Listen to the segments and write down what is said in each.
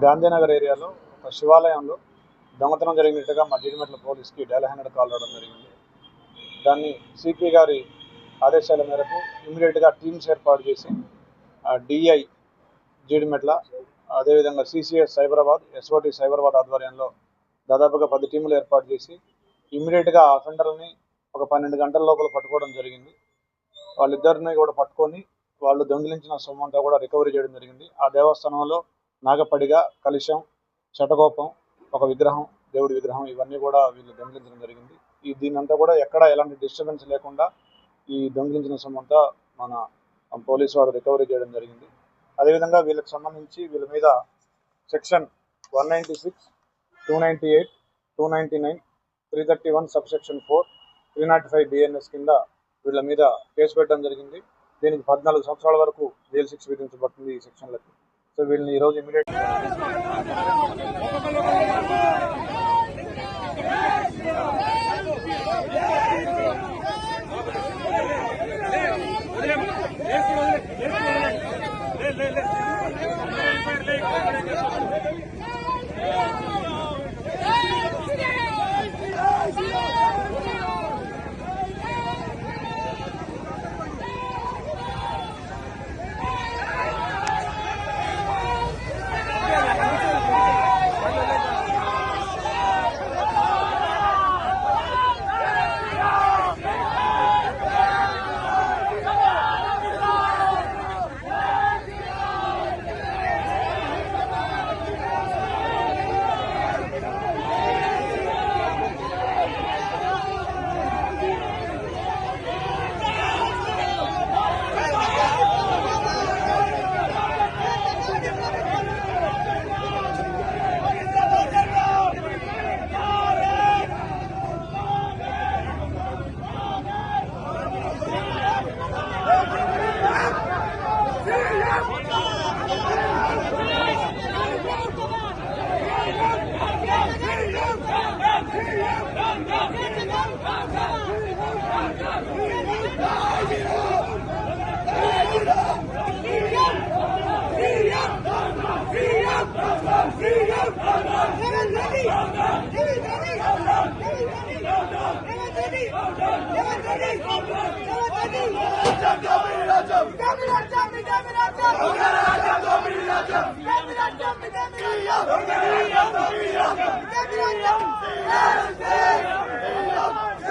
గాంధీనగర్ ఏరియాలో ఒక శివాలయంలో దొంగతనం జరిగినట్టుగా మా జీడిమెట్ల పోలీస్కి డయల్ 100 కాల్ రావడం జరిగింది. దాన్ని సిపి గారి ఆదేశాల మేరకు ఇమీడియట్గా టీమ్స్ ఏర్పాటు చేసి డిఐ జీడిమెట్ల, అదేవిధంగా సిసిఎస్ సైబరాబాద్, ఎస్ఓటి సైబరాబాద్ ఆధ్వర్యంలో దాదాపుగా 10 టీములు ఏర్పాటు చేసి ఇమీడియట్గా అఫెండర్లని ఒక 12 గంటల లోపల పట్టుకోవడం జరిగింది. వాళ్ళిద్దరిని కూడా పట్టుకొని వాళ్ళు దొంగిలించిన సొమ్మంతా కూడా రికవరీ చేయడం జరిగింది. ఆ దేవస్థానంలో నాగపడిగ, కలశం, శటకోపం, ఒక విగ్రహం, దేవుడి విగ్రహం, ఇవన్నీ కూడా వీళ్ళు దొంగిలించడం జరిగింది. దీనంతా కూడా ఎక్కడ ఎలాంటి డిస్టర్బెన్స్ లేకుండా ఈ దొంగిలించిన సొమ్మంతా మన పోలీసు వారు రికవరీ చేయడం జరిగింది. అదేవిధంగా వీళ్ళకి సంబంధించి వీళ్ళ మీద సెక్షన్ 196, 298, 299, 331 సబ్సెక్షన్ 4, 305 BNS కింద వీళ్ళ మీద కేసు పెట్టడం జరిగింది. దీనికి 14 సంవత్సరాల వరకు జైలు శిక్ష విధించబడుతుంది ఈ సెక్షన్లకి. సో వీళ్ళని ఈరోజు ఇమీడియట్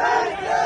Hey!